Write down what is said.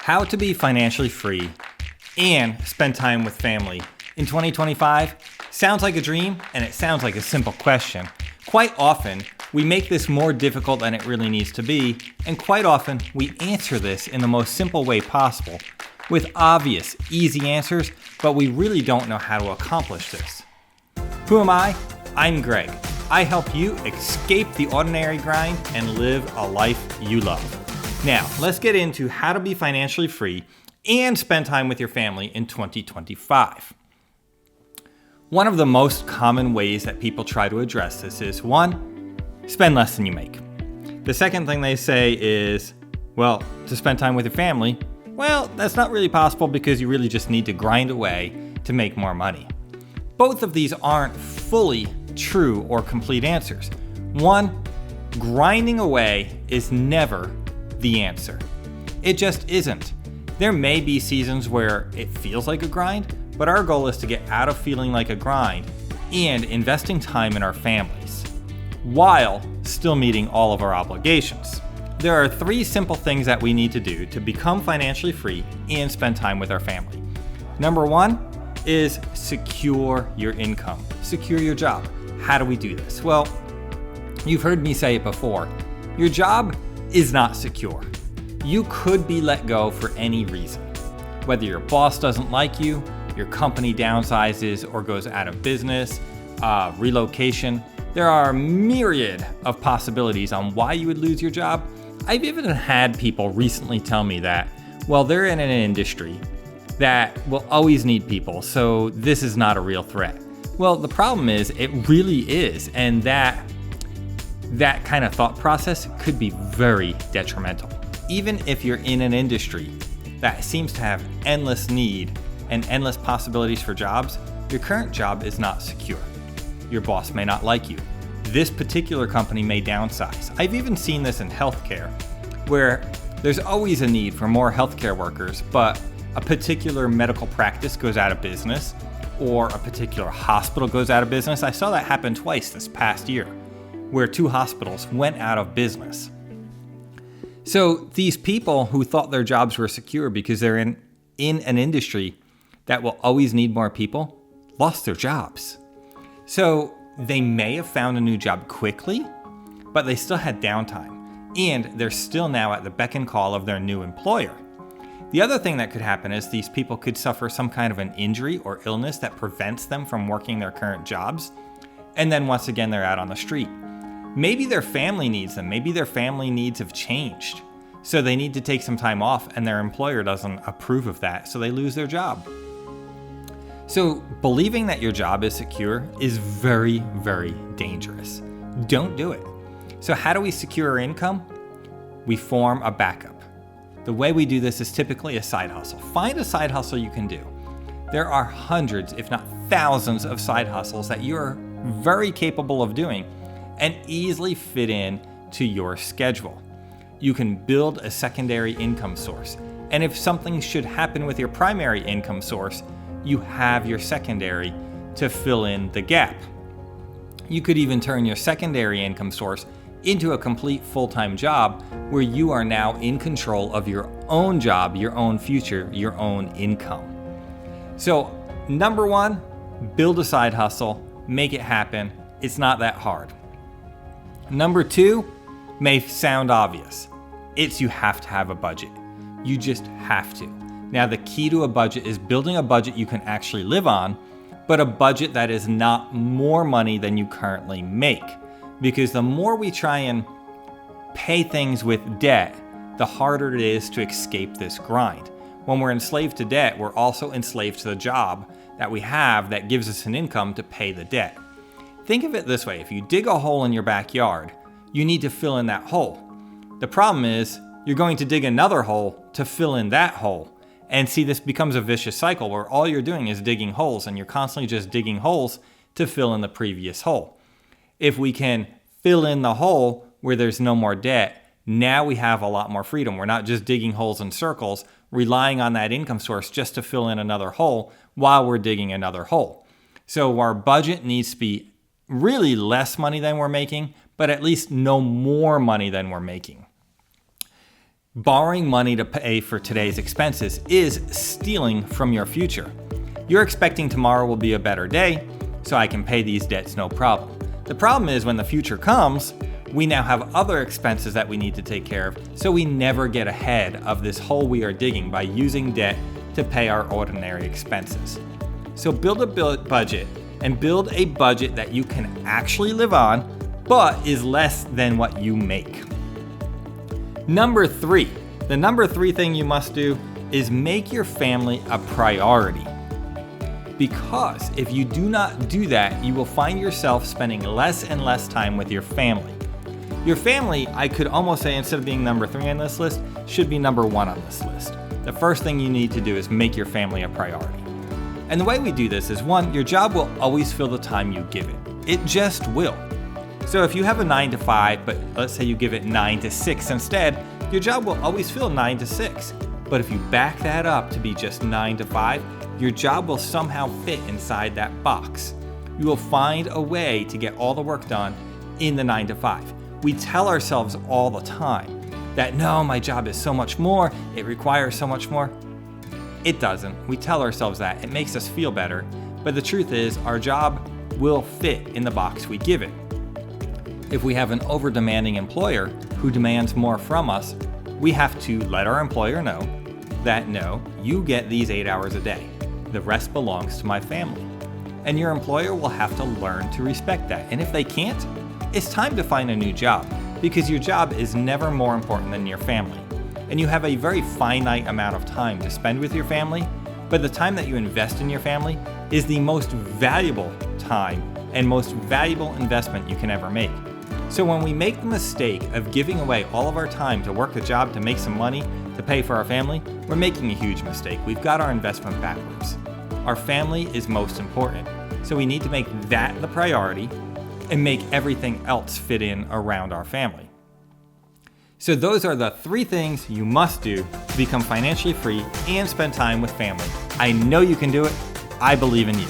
How to be financially free and spend time with family in 2025 sounds like a dream, and it sounds like a simple question. Quite often, we make this more difficult than it really needs to be, and quite often, we answer this in the most simple way possible, with obvious, easy answers, but we really don't know how to accomplish this. Who am I? I'm Greg. I help you escape the ordinary grind and live a life you love. Now, let's get into how to be financially free and spend time with your family in 2025. One of the most common ways that people try to address this is, one, spend less than you make. The second thing they say is, well, to spend time with your family, well, that's not really possible because you really just need to grind away to make more money. Both of these aren't fully true or complete answers. One, grinding away is never the answer. It just isn't. There may be seasons where it feels like a grind, but our goal is to get out of feeling like a grind and investing time in our families, while still meeting all of our obligations. There are 3 simple things that we need to do to become financially free and spend time with our family. Number 1 is secure your income, secure your job. How do we do this? Well, you've heard me say it before. Your job is not secure. You could be let go for any reason. Whether your boss doesn't like you, your company downsizes or goes out of business, relocation. There are a myriad of possibilities on why you would lose your job. I've even had people recently tell me that, well, they're in an industry that will always need people, so this is not a real threat. Well, the problem is it really is, and that kind of thought process could be very detrimental. Even if you're in an industry that seems to have endless need and endless possibilities for jobs, your current job is not secure. Your boss may not like you. This particular company may downsize. I've even seen this in healthcare, where there's always a need for more healthcare workers, but a particular medical practice goes out of business, or a particular hospital goes out of business. I saw that happen twice this past year, where 2 hospitals went out of business. So these people who thought their jobs were secure because they're in an industry that will always need more people, lost their jobs. So they may have found a new job quickly, but they still had downtime, and they're still now at the beck and call of their new employer. The other thing that could happen is these people could suffer some kind of an injury or illness that prevents them from working their current jobs, and then once again they're out on the street. Maybe their family needs them. Maybe their family needs have changed. So they need to take some time off and their employer doesn't approve of that, so they lose their job. So believing that your job is secure is very, very dangerous. Don't do it. So how do we secure our income? We form a backup. The way we do this is typically a side hustle. Find a side hustle you can do. There are hundreds, if not thousands, of side hustles that you're very capable of doing and easily fit in to your schedule. You can build a secondary income source. And if something should happen with your primary income source, you have your secondary to fill in the gap. You could even turn your secondary income source into a complete full-time job where you are now in control of your own job, your own future, your own income. So, number 1, build a side hustle, make it happen. It's not that hard. Number 2 may sound obvious. It's you have to have a budget. You just have to. Now, the key to a budget is building a budget you can actually live on, but a budget that is not more money than you currently make. Because the more we try and pay things with debt, the harder it is to escape this grind. When we're enslaved to debt, we're also enslaved to the job that we have that gives us an income to pay the debt. Think of it this way. If you dig a hole in your backyard, you need to fill in that hole. The problem is you're going to dig another hole to fill in that hole. And see, this becomes a vicious cycle where all you're doing is digging holes and you're constantly just digging holes to fill in the previous hole. If we can fill in the hole where there's no more debt, now we have a lot more freedom. We're not just digging holes in circles, relying on that income source just to fill in another hole while we're digging another hole. So our budget needs to be really less money than we're making, but at least no more money than we're making. Borrowing money to pay for today's expenses is stealing from your future. You're expecting tomorrow will be a better day, so I can pay these debts no problem. The problem is when the future comes, we now have other expenses that we need to take care of, so we never get ahead of this hole we are digging by using debt to pay our ordinary expenses. So build a budget, and build a budget that you can actually live on, but is less than what you make. Number 3, the number 3 thing you must do is make your family a priority. Because if you do not do that, you will find yourself spending less and less time with your family. Your family, I could almost say, instead of being number 3 on this list, should be number 1 on this list. The first thing you need to do is make your family a priority. And the way we do this is 1, your job will always fill the time you give it. It just will. So if you have a 9 to 5, but let's say you give it 9 to 6 instead, your job will always fill 9 to 6. But if you back that up to be just 9 to 5, your job will somehow fit inside that box. You will find a way to get all the work done in the 9 to 5. We tell ourselves all the time that no, my job is so much more, it requires so much more. It doesn't. We tell ourselves that. It makes us feel better. But the truth is, our job will fit in the box we give it. If we have an over-demanding employer who demands more from us, we have to let our employer know that no, you get these 8 hours a day. The rest belongs to my family. And your employer will have to learn to respect that. And if they can't, it's time to find a new job, because your job is never more important than your family. And you have a very finite amount of time to spend with your family, but the time that you invest in your family is the most valuable time and most valuable investment you can ever make. So when we make the mistake of giving away all of our time to work a job to make some money to pay for our family, we're making a huge mistake. We've got our investment backwards. Our family is most important, so we need to make that the priority and make everything else fit in around our family. So those are the 3 things you must do to become financially free and spend time with family. I know you can do it. I believe in you.